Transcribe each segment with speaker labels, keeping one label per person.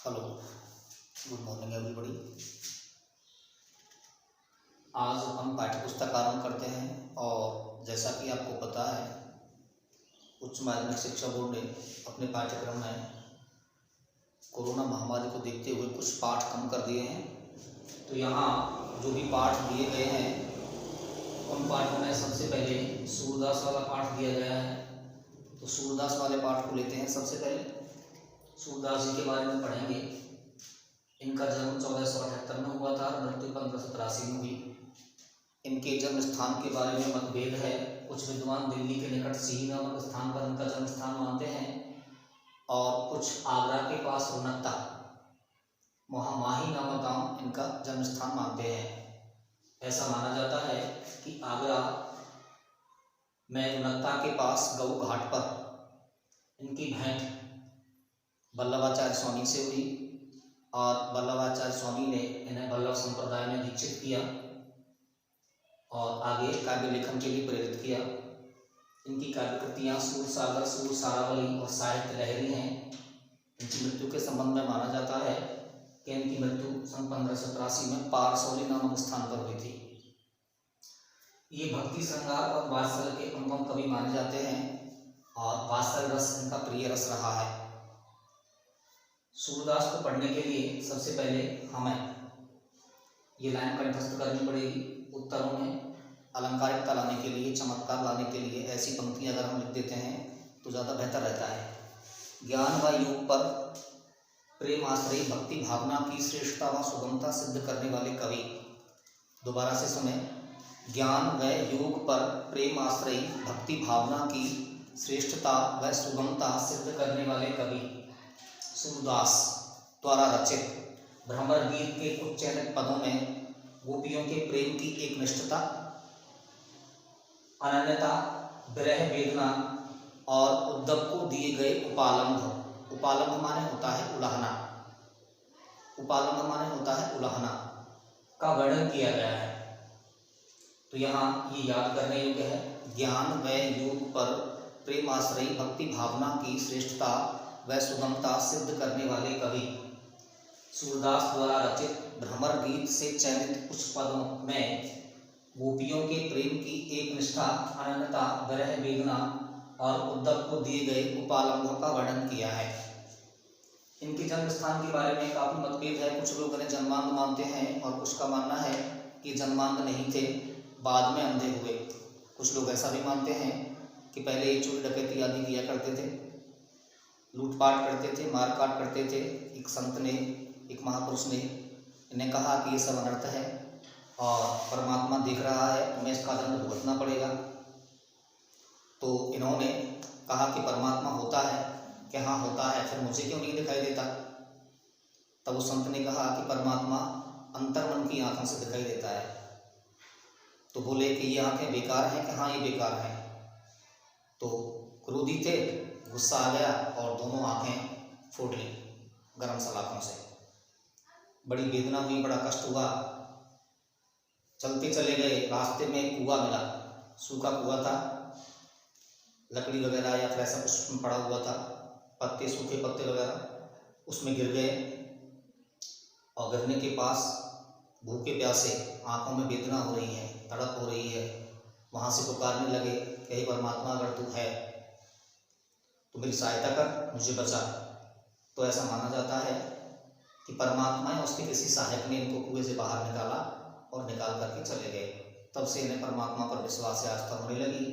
Speaker 1: Hello, good morning everybody. आज हम पाठ्य पुस्तक आरंभ करते हैं और जैसा कि आपको पता है उच्च माध्यमिक शिक्षा बोर्ड ने अपने पाठ्यक्रम में कोरोना महामारी को देखते हुए कुछ पाठ कम कर दिए हैं। तो यहाँ जो भी पाठ दिए गए हैं उन पाठों में सबसे पहले सूरदास वाला पाठ दिया गया है। तो सूरदास वाले पाठ को लेते हैं। सबसे पहले सूरदास जी के बारे में पढ़ेंगे। इनका जन्म 1478 में हुआ था, मृत्यु 1583 में हुई। इनके जन्म स्थान के बारे में मतभेद है। कुछ विद्वान दिल्ली के निकट सीही नामक स्थान पर इनका जन्म स्थान मानते हैं और कुछ आगरा के पास रुनकता माही नामक गांव इनका जन्म स्थान मानते हैं। ऐसा माना जाता है कि आगरा में रुनकता के पास गऊ घाट पर इनकी भेंट वल्लभाचार्य स्वामी से हुई और वल्लभाचार्य स्वामी ने इन्हें वल्लभ संप्रदाय में दीक्षित किया और आगे काव्य लेखन के लिए प्रेरित किया। इनकी काव्य कृतियाँ सूरसागर, सूर सारावली और साहित्य लहरी हैं। इनकी मृत्यु के संबंध में माना जाता है कि इनकी मृत्यु सन 1583 में पारसौली नामक स्थान पर हुई थी। ये भक्ति श्रृंगार और वात्सल्य के अनुपम कवि माने जाते हैं और वात्सल्य रस इनका प्रिय रस रहा है। सूरदास को पढ़ने के लिए सबसे पहले हमें ये लाइन कंठस्थ करनी पड़ेगी। उत्तरों में अलंकारिकता लाने के लिए, चमत्कार लाने के लिए ऐसी पंक्तियाँ अगर हम लिख देते हैं तो ज़्यादा बेहतर रहता है। ज्ञान व योग पर प्रेम आश्रयी भक्ति भावना की श्रेष्ठता व सुगमता सिद्ध करने वाले कवि। दोबारा से सुने। ज्ञान व योग पर प्रेम आश्रयी भक्ति भावना की श्रेष्ठता व सुगमता सिद्ध करने वाले कवि सूरदास द्वारा रचित भ्रमर गीत के कुछ चयनित पदों में गोपियों के प्रेम की एक निष्ठता, अनन्यता, विरह वेदना और उद्धव को दिए गए उपालंभ। उपालंभ माने होता है उलाहना। उपालंभ माने होता है उलाहना का वर्णन किया गया है। तो यहाँ ये याद करने योग्य है। ज्ञान व योग पर प्रेम आश्रयी भक्ति भावना की श्रेष्ठता व सुगमता सिद्ध करने वाले कवि सूरदास द्वारा रचित भ्रमर गीत से चयनित कुछ पदों में गोपियों के प्रेम की एक निष्ठा, अनन्यता, विरह वेदना और उद्धव को दिए गए उपालंभों का वर्णन किया है। इनके जन्म स्थान के बारे में काफी मतभेद है। कुछ लोग इन्हें जन्मांध मानते हैं और कुछ का मानना है कि जन्मांध नहीं थे, बाद में अंधे हुए। कुछ लोग ऐसा भी मानते हैं कि पहले ये चोरी डकैती आदि किया करते थे, लूटपाट करते थे, मारकाट करते थे। एक संत ने, एक महापुरुष ने इन्हें कहा कि ये सब अनर्थ है और परमात्मा देख रहा है, तुम्हें इसका दंड भुगतना पड़ेगा। तो इन्होंने कहा कि परमात्मा होता है, कि हाँ होता है, फिर मुझे क्यों नहीं दिखाई देता। तब उस संत ने कहा कि परमात्मा अंतर्मन की आंखों से दिखाई देता है। तो बोले कि ये आंखें बेकार हैं, कि हाँ ये बेकार हैं। तो क्रोधी थे, गुस्सा आ गया और दोनों आंखें फोड़ ली गरम सलाखों से। बड़ी वेदना हुई, बड़ा कष्ट हुआ। चलते चले गए, रास्ते में कुआं मिला, सूखा कुआं था, लकड़ी वगैरह या फिर ऐसा कुछ उसमें पड़ा हुआ था, पत्ते, सूखे पत्ते वगैरह, उसमें गिर गए और गिरने के पास भूखे प्यासे, आंखों में वेदना हो रही है, तड़प हो रही है। वहाँ से पुकारने लगे कि हे परमात्मा, अगर तू है तो मेरी सहायता कर, मुझे बचा। तो ऐसा माना जाता है कि परमात्मा या उसके किसी सहायक ने इनको कुएं से बाहर निकाला और निकाल करके चले गए। तब से इन्हें परमात्मा पर विश्वास या आस्था होने लगी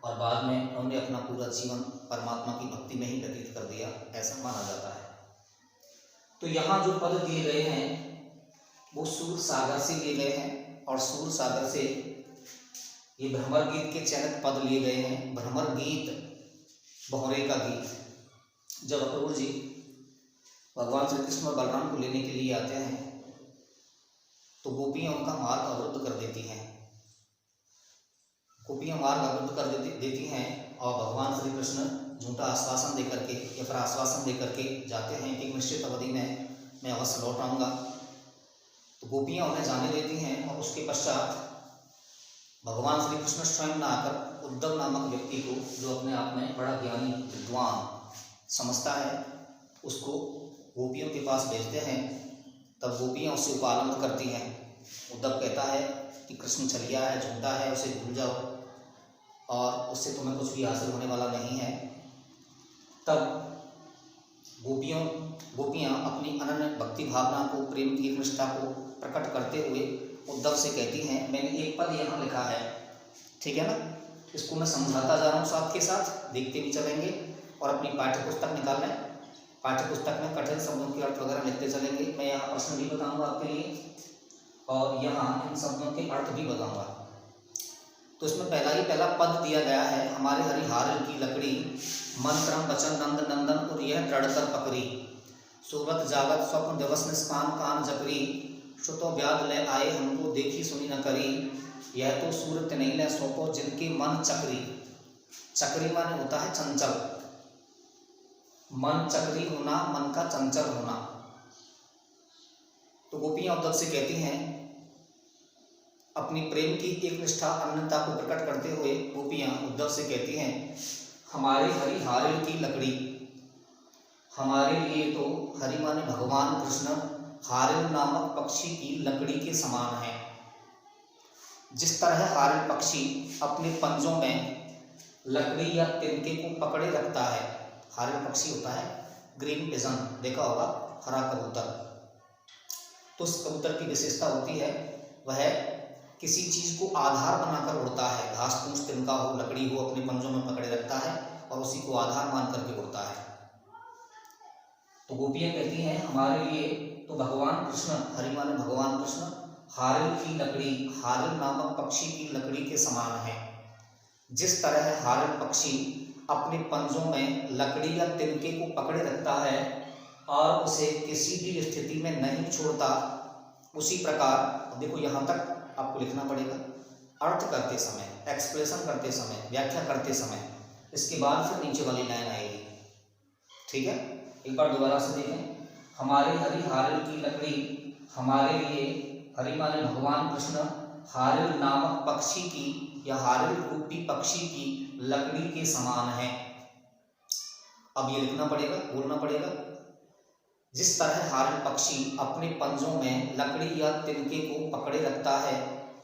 Speaker 1: और बाद में उन्होंने अपना पूरा जीवन परमात्मा की भक्ति में ही व्यतीत कर दिया, ऐसा माना जाता है। तो यहाँ जो पद दिए गए हैं वो सूर सागर से लिए गए हैं और सूर सागर से ये भ्रमर गीत के चयनित पद लिए गए हैं। भ्रमर गीत बहुरे का गीत। जब अक्रूर जी भगवान श्री कृष्ण और बलराम को लेने के लिए आते हैं तो गोपियाँ उनका मार्ग अवरुद्ध कर देती हैं। गोपियाँ मार्ग अवरुद्ध कर देती हैं और भगवान श्री कृष्ण झूठा आश्वासन देकर के या फिर आश्वासन देकर के जाते हैं कि निश्चित अवधि में मैं अवश्य लौट आऊँगा। तो गोपियाँ उन्हें जाने देती हैं और उसके पश्चात भगवान श्री कृष्ण स्वयं न आकर उद्धव नामक व्यक्ति को, जो अपने आप में बड़ा ज्ञानी विद्वान समझता है, उसको गोपियों के पास भेजते हैं, तब गोपियाँ उससे उपालंब करती हैं। उद्धव कहता है कि कृष्ण छलिया है, झूठा है, उसे भूल जाओ और उससे तुम्हें कुछ भी हासिल होने वाला नहीं है। तब गोपियाँ अपनी अनन्य भक्ति भावना को, प्रेम की निष्ठा को प्रकट करते हुए उद्धव से कहती हैं, मैंने एक पद यहाँ लिखा है, ठीक है ना, इसको मैं समझाता जा रहा हूँ साथ के साथ, देखते भी चलेंगे और अपनी पाठ्य पुस्तक निकाल लें। पाठ्य पुस्तक में कठिन शब्दों के अर्थ वगैरह लिखते चलेंगे। मैं यहाँ प्रश्न भी बताऊँगा आपके लिए और यहाँ इन शब्दों के अर्थ भी बताऊँगा। तो इसमें पहला पद दिया गया है, हमारे हरिहार की लकड़ी, मन क्रम वचन नंद नंदन और यह दृढ़तर पकड़ी, सूरत जागत स्वप्न दिवस निष्कान कान जकरी, श्रुतो व्याध ले आए हमको देखी सुनी न करी, यह तो सूरत नहीं ले सौंपो जिनके मन चक्री। चक्री माने होता है चंचल, मन चक्री होना, मन का चंचल होना। तो गोपियां उद्धव से कहती हैं, अपनी प्रेम की एक निष्ठा अनन्यता को प्रकट करते हुए गोपियां उद्धव से कहती हैं, हमारे हरिहार की लकड़ी, हमारे लिए तो हरि माने भगवान कृष्ण हारिल नामक पक्षी की लकड़ी के समान है। जिस तरह हारिल पक्षी अपने पंजों में लकड़ी या तिनके को पकड़े रखता है, हारिल पक्षी होता है ग्रीन पिजन, देखा होगा, हरा कबूतर। तो उस कबूतर की विशेषता होती है वह किसी चीज़ को आधार बनाकर उड़ता है, घास फूस तिनका हो, लकड़ी हो, अपने पंजों में पकड़े रखता है और उसी को आधार मान करके उड़ता है। तो गोपियाँ कहती हैं, हमारे लिए तो भगवान कृष्ण, हरि माने भगवान कृष्ण, हारिल की लकड़ी, हारिल नामक पक्षी की लकड़ी के समान है। जिस तरह हारिल पक्षी अपने पंजों में लकड़ी या तिनके को पकड़े रखता है और उसे किसी भी स्थिति में नहीं छोड़ता, उसी प्रकार देखो यहाँ तक आपको लिखना पड़ेगा, अर्थ करते समय, एक्सप्रेशन करते समय, व्याख्या करते समय, इसके बाद फिर नीचे वाली लाइन आएगी, ठीक है। एक बार दोबारा से देखें, हमारे हरिहार की लकड़ी, हमारे लिए हरि माने भगवान कृष्ण हारिल नामक पक्षी की या हारिल रूपी पक्षी की लकड़ी के समान है। अब ये लिखना पड़ेगा, बोलना पड़ेगा, जिस तरह हारिल पक्षी अपने पंजों में लकड़ी या तिनके को पकड़े रखता है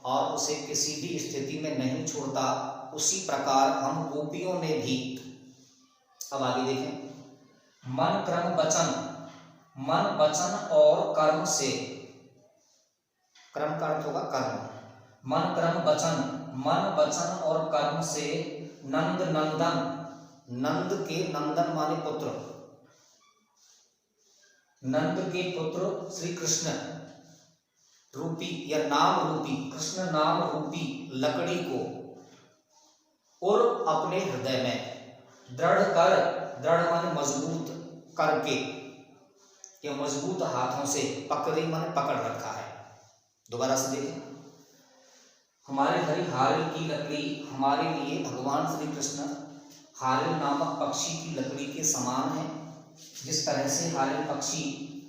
Speaker 1: और उसे किसी भी स्थिति में नहीं छोड़ता, उसी प्रकार हम गोपियों ने भी, अब आगे देखें, मन क्रम वचन, मन वचन और कर्म से, क्रम का अर्थ होगा कर्म, मन क्रम वचन, मन वचन और कर्म से नंद नंदन, नंद के, नंदन माने पुत्र, नंद के पुत्र श्री कृष्ण रूपी या नाम रूपी, कृष्ण नाम रूपी लकड़ी को और अपने हृदय में दृढ़ कर, दृढ़ माने मजबूत करके या मजबूत हाथों से, पकड़ी माने पकड़ रखा है। दोबारा से देखें, हमारे हरिहार की लकड़ी, हमारे लिए भगवान श्री कृष्ण हारिल नामक पक्षी की लकड़ी के समान है। जिस तरह से हारिल पक्षी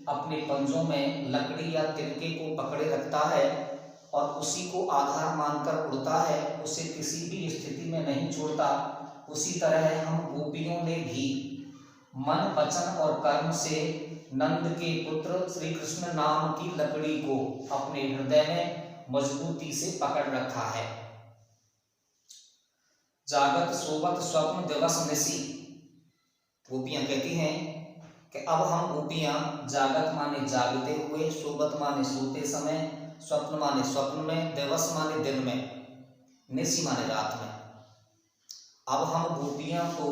Speaker 1: अपने पंजों में लकड़ी या तिनके को पकड़े रखता है और उसी को आधार मानकर उड़ता है, उसे किसी भी स्थिति में नहीं छोड़ता, उसी तरह हम गोपियों ने भी मन वचन और कर्म से नंद के पुत्र श्री कृष्ण नाम की लकड़ी को अपने हृदय में मजबूती से पकड़ रखा है। जागत सोबत स्वप्न दिवस निसी, गोपियां कहती हैं कि अब हम गोपियां जागत माने जागते हुए, सोबत माने सोते समय, स्वप्न माने स्वप्न में, दिवस माने दिन में, निसी माने रात में, अब हम गोपियां को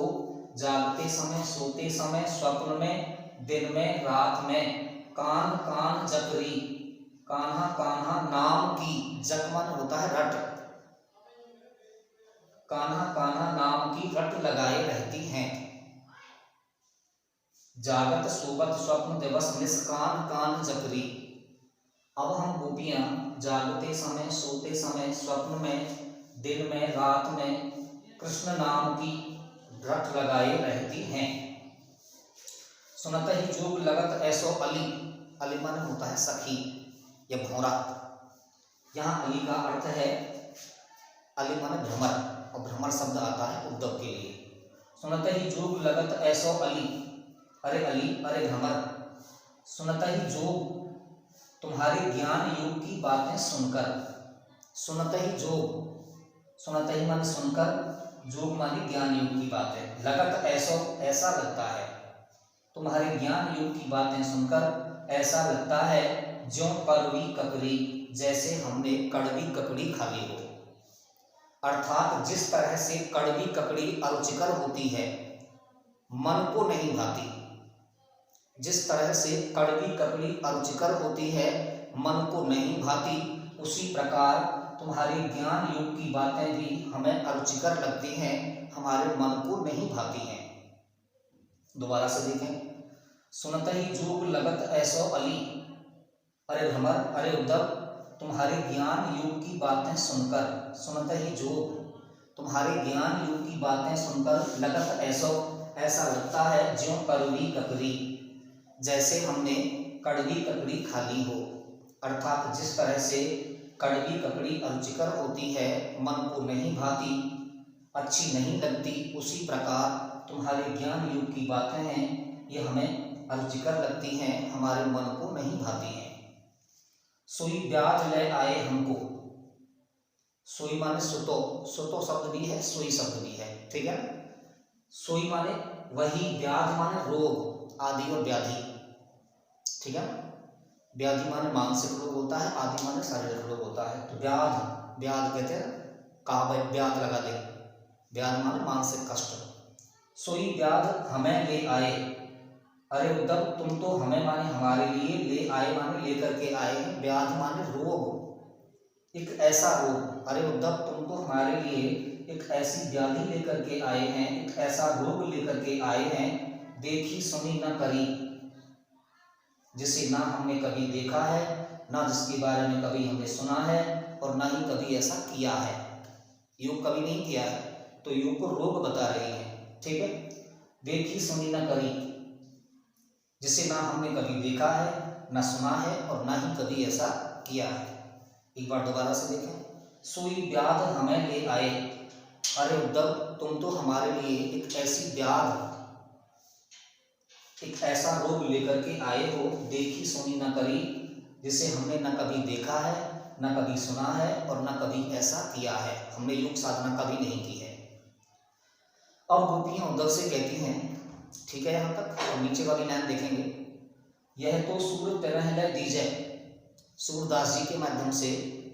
Speaker 1: जागते समय, सोते समय, स्वप्न में, दिन में, रात में, कान कान जकरी, कान्हा कान्हा नाम की, जक मन होता है रट, कान्हा कान्हा नाम की रट लगाए रहती हैं। जागत सोबत स्वप्न दिवस निष्कान कान जकरी, अब हम गोपियां जागते समय, सोते समय, स्वप्न में, दिन में, रात में कृष्ण नाम की रट लगाए रहती हैं। सुनत ही जोग लगत ऐसो अली, अली माने होता है सखी या भौरा, यहाँ अली का अर्थ है, अली माने भ्रमर, और भ्रमर शब्द आता है उद्धव के लिए। सुनत ही जोग लगत ऐसो अली, अरे अली, अरे भ्रमर, सुनत ही जोग तुम्हारे ज्ञान योग की बातें सुनकर, सुनत ही जोग, सुनत ही माने सुनकर, जोग माने ज्ञान योग की बातें, लगत ऐसा लगता है, तुम्हारे ज्ञान योग की बातें सुनकर ऐसा लगता है ज्यों कड़वी ककड़ी, जैसे हमने कड़वी ककड़ी खा ली हो। अर्थात जिस तरह से कड़वी ककड़ी अरुचिकर होती है, मन को नहीं भाती, जिस तरह से कड़वी ककड़ी अरुचिकर होती है, मन को नहीं भाती, उसी प्रकार तुम्हारे ज्ञान योग की बातें भी हमें अरुचिकर लगती हैं, हमारे मन को नहीं भाती हैं। दोबारा से देखें, सुनत ही जोग लगत ऐसो अली, अरे भ्रमर, अरे उद्धव, तुम्हारे ज्ञान योग की बातें सुनकर, सुनत ही जोग तुम्हारे ज्ञान योग की बातें सुनकर लगत ऐसा लगता है ज्यों कड़वी ककड़ी, जैसे हमने कड़वी ककड़ी खा ली हो। अर्थात जिस तरह से कड़वी ककड़ी अरुचिकर होती है, मन को नहीं भाती, अच्छी नहीं लगती, उसी प्रकार तुम्हारे ज्ञान योग की बातें हैं, ये हमें अरुचिकर लगती हैं, हमारे मन को नहीं भाती हैं। सोई ब्याज ले आए हमको, सोई माने सुतो, सुतो शब्द भी है, सोई शब्द भी है, ठीक है। सोई माने वही, व्याध माने रोग आदि और व्याधि, ठीक है। व्याधि माने मानसिक रोग होता है, आदि माने शारीरिक रोग होता है। तो व्याध, व्याध कहते हैं, कहा व्याध लगा दे, व्याध माने मानसिक कष्ट। सोई व्याध हमें ले आए, अरे उद्धव तुम तो हमें माने हमारे लिए, ले आए माने लेकर के आए हैं, व्याध माने रोग, एक ऐसा रोग, अरे उद्धव तुम तो हमारे लिए एक ऐसी व्याधि लेकर के आए हैं, एक ऐसा रोग लेकर के आए हैं, देखी सुनी न करी, जिसे ना हमने कभी देखा है, ना जिसके बारे में कभी हमने सुना है, और ना ही कभी ऐसा किया है, योग कभी नहीं किया है, तो योग को रोग बता रही है, ठीक है। देखी सुनी न करी, जिसे ना हमने कभी देखा है, ना सुना है, और ना ही कभी ऐसा किया है। एक बार दोबारा से देखें, सोई व्याध हमें ले आए, अरे उद्धव तुम तो हमारे लिए एक ऐसी व्याध, एक ऐसा रोग लेकर के आए हो, देखी सुनी न करी, जिसे हमने न कभी देखा है, न कभी सुना है, और न कभी ऐसा किया है, हमने योग साधना कभी नहीं की है। अब गोपियां उद्धव से कहती हैं, ठीक है यहाँ तक, और नीचे वाली लाइन देखेंगे, यह तो सूर तरह दीजय, सूरदास जी के माध्यम से,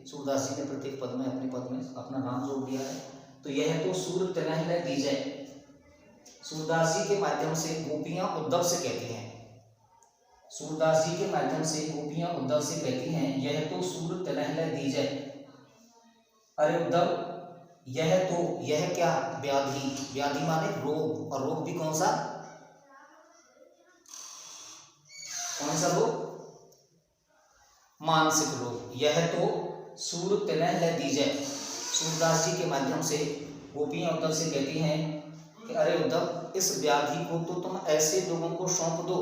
Speaker 1: सूरदास जी ने प्रत्येक पद में अपने पद में अपना नाम जोड़ दिया है, तो यह तो सूर तरह दीजय, सूरदास जी के माध्यम से गोपियां उद्धव से कहती हैं, सूरदास जी के माध्यम से गोपियां उद्धव से कहती हैं, यह तो सूर तरह दीजय, अरे उद्धव यह तो, यह क्या, व्याधि, व्याधि माने रोग, और रोग भी कौन सा, कौन सा रोग, मानसिक रोग, यह तो सूर तनह दीजय, सूरदास जी के माध्यम से गोपियां उद्धव से कहती हैं कि अरे उद्धव इस व्याधि को तो तुम ऐसे लोगों को सौंप दो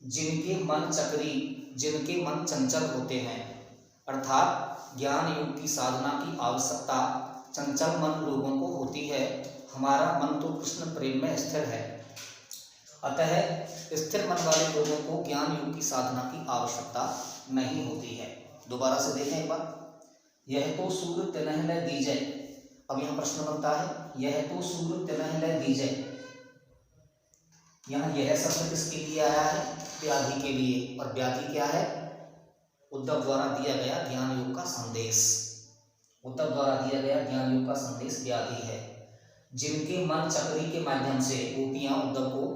Speaker 1: जिनके मन चक्री, जिनके मन चंचल होते हैं, अर्थात ज्ञान योग की साधना की आवश्यकता चंचल मन लोगों को होती है, हमारा मन तो कृष्ण प्रेम में स्थिर है, अतः स्थिर मन वाले लोगों को ज्ञान योग की साधना की आवश्यकता नहीं होती है। दोबारा से देखें एक बार, यह तो सूर तनह दीजय, अब यहाँ प्रश्न बनता है, यह तो सूर तनह दीजय, यहाँ यह शब्द किसके लिए आया है, व्याधि के लिए, और व्याधि क्या है, उद्धव द्वारा दिया गया ज्ञान योग का संदेश, उद्धव द्वारा दिया गया ज्ञान योग का संदेश व्याधि है। जिनके मन चक्री के माध्यम से गोपियां उद्धव को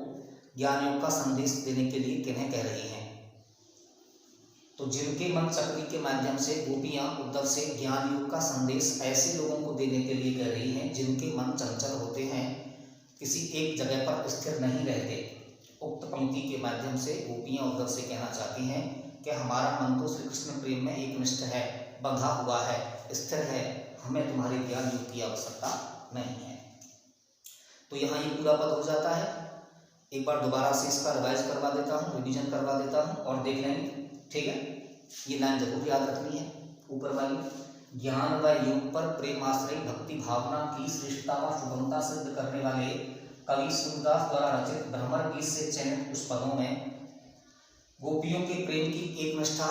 Speaker 1: ज्ञान योग का संदेश देने के लिए किन्हें कह रही हैं, तो जिनके मन चक्री के माध्यम से गोपियां उद्धव से ज्ञान योग का संदेश ऐसे लोगों को देने के लिए कह रही हैं जिनके मन चंचल होते हैं, किसी एक जगह पर स्थिर नहीं रहते। उक्त पंक्ति के माध्यम से गोपियां उद्धव से कहना चाहती हैं कि हमारा मन तो श्री कृष्ण प्रेम में एकनिष्ठ है, बंधा हुआ है, स्थिर है, हमें तुम्हारे ज्ञान योग की आवश्यकता नहीं है। तो यहाँ ये पूरा पद हो जाता है। एक बार दोबारा से इसका रिवाइज करवा देता हूँ, रिवीजन करवा देता हूँ और देख लेंगे, ठीक है। ये लाइन जरूर याद रखनी है ऊपर वाली, ज्ञान व योग पर प्रेमाश्रय भक्ति भावना की श्रेष्ठता व शुभमता सिद्ध करने वाले कवि सूरदास द्वारा रचित भ्रमर गीत से चयनित कुछ पदों में गोपियों के प्रेम की एक निष्ठा,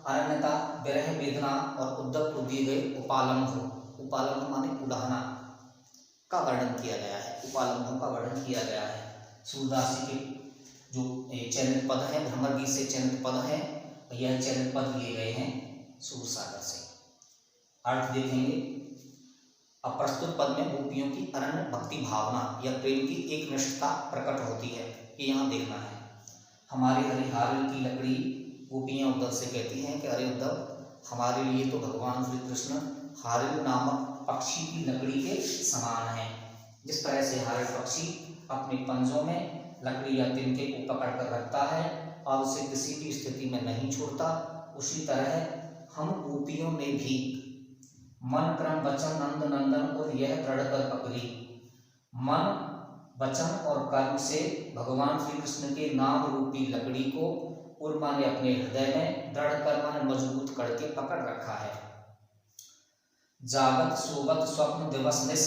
Speaker 1: अनन्यता, विरह वेदना और उद्धव को दिए गए उपालंभ, उपालंभ माने उलाहना का वर्णन किया गया है, उपालंभों का वर्णन किया गया है। सूरदास जी के जो चयनित पद हैं, भ्रमर गीत से चयनित पद हैं, यह चयनित पद लिए गए हैं सूरसागर से। अर्थ देखेंगे। अब प्रस्तुत पद में गोपियों की अनन्य भक्ति भावना या प्रेम की एक निष्ठा प्रकट होती है, ये यहाँ देखना है। हमारे हरिहारल की लकड़ी, गोपियाँ उद्धव से कहती हैं कि अरे उद्धव, हमारे लिए तो भगवान श्री कृष्ण हारिल नामक पक्षी की लकड़ी के समान है। जिस तरह से हारिल पक्षी अपने पंजों में लकड़ी या तिनके को पकड़ कर रखता है और उसे किसी भी स्थिति में नहीं छोड़ता, उसी तरह हम गोपियों ने भी मन क्रम वचन नंद नंदन और यह दृढ़ कर पकड़ी। मन, वचन और कर्म से भगवान श्री कृष्ण के नाम रूपी लकड़ी को और माने अपने हृदय में दृढ़ कर माने मजबूत करके पकड़ रखा है। जागत सोबत स्वप्न दिवस निश,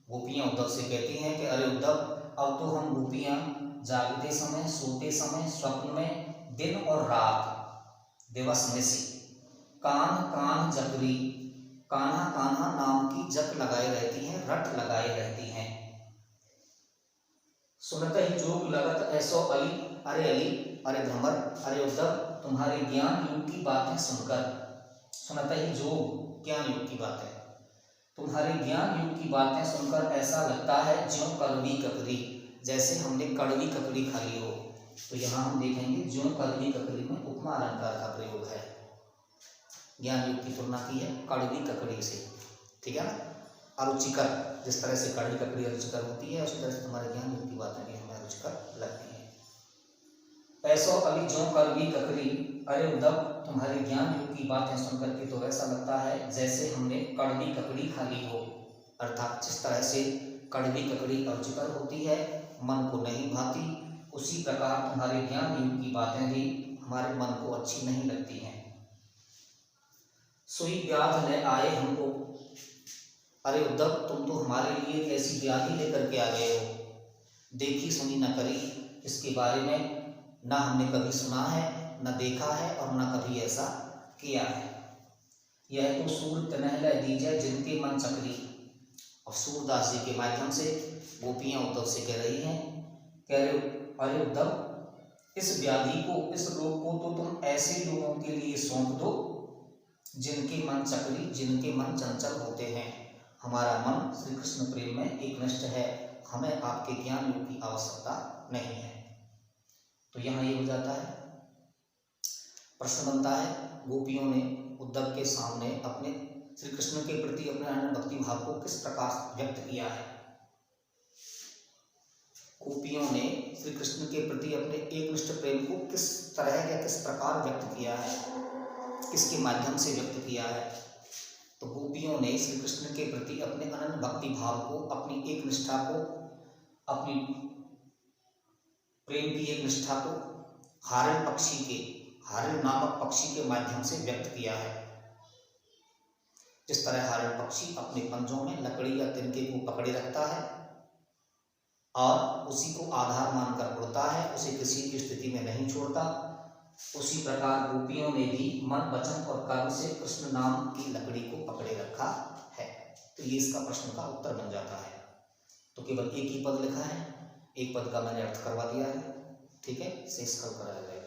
Speaker 1: गोपियां उद्धव से कहती हैं कि अरे उद्धव, अब तो हम गोपियां जागते समय, सोते समय, स्वप्न में, दिन और रात, दिवस निश, कान कान जकरी, कान्हा कान्हा नाम की जप लगाए रहती हैं, रट लगाए रहती हैं। सुनते ही जोग लगत ऐसो अली, अरे अली, अरे भ्रमर, अरे उद्धव, तुम्हारे ज्ञान युग की बातें सुनकर, सुनते ही जोग ज्ञान युग की बातें, तुम्हारे ज्ञान युग की बातें सुनकर ऐसा लगता है ज्यों कड़वी ककड़ी, जैसे हमने कड़वी ककड़ी खा ली हो। तो यहाँ हम देखेंगे ज्यों कड़वी ककड़ी में उपमा अलंकार का प्रयोग है। ज्ञान युग की तुलना की है कड़वी ककड़ी से, ठीक है ना। अरुचिकर, जिस तरह से कड़वी ककड़ी अरुचिकर होती है, उसी तरह से तुम्हारे ज्ञान युग की बातें भी हमें अरुचिकर लगती हैं। ऐसो अली ज्यों कड़वी ककड़ी, अरे उद्धव, तुम्हारे ज्ञान युग की बातें सुनकर के तो ऐसा लगता है जैसे हमने कड़वी ककड़ी खा ली हो। अर्थात जिस तरह से कड़वी ककड़ी अरुचिकर होती है, मन को नहीं भाती, उसी प्रकार तुम्हारे ज्ञान युग की बातें भी हमारे मन को अच्छी नहीं लगती हैं। सोई व्याध ले आए हमको, अरे उद्धव, तुम तो हमारे लिए एक ऐसी व्याधि लेकर के आ गए हो, देखी सुनी न करी, इसके बारे में ना हमने कभी सुना है, न देखा है और न कभी ऐसा किया है। यह तो सूर तनहला दीजिए जिनके मन चक्री। और सूरदास जी के माध्यम से गोपियां उद्धव से कह रही हैं, कह रहे अरे उद्धव, इस व्याधि को, इस रोग को तो तुम ऐसे लोगों के लिए सौंप दो जिनके मन चक्री, जिनके मन चंचल होते हैं। हमारा मन श्री कृष्ण प्रेम में एकनिष्ठ है, हमें आपके ज्ञान युग की आवश्यकता नहीं है। तो यहाँ ये हो जाता है, प्रश्न बनता है, गोपियों ने उद्धव के सामने अपने श्री कृष्ण के प्रति अपने अनन्य भक्ति भाव को किस प्रकार व्यक्त किया है। गोपियों ने श्री कृष्ण के प्रति अपने एकनिष्ठ प्रेम को किस तरह या किस प्रकार व्यक्त किया है, किसके माध्यम से व्यक्त किया है। तो गोपियों ने श्री कृष्ण के प्रति अपने अनन्य भक्ति भाव को, अपनी एक निष्ठा को, अपनी प्रेम की एक निष्ठा को हारिल पक्षी के, हारिल नामक पक्षी के माध्यम से व्यक्त किया है। जिस तरह हारिल पक्षी अपने पंजों में लकड़ी या तिनके को पकड़े रखता है और उसी को आधार मानकर उड़ता है, उसे किसी भी स्थिति में नहीं छोड़ता, उसी प्रकार गोपियों ने भी मन, वचन और कर्म से कृष्ण नाम की लकड़ी को पकड़े रखा है। तो ये इसका प्रश्न का उत्तर बन जाता है। तो केवल एक ही पद लिखा है, एक पद का मैंने अर्थ करवा दिया है, ठीक है, शेष कल कराया जाएगा।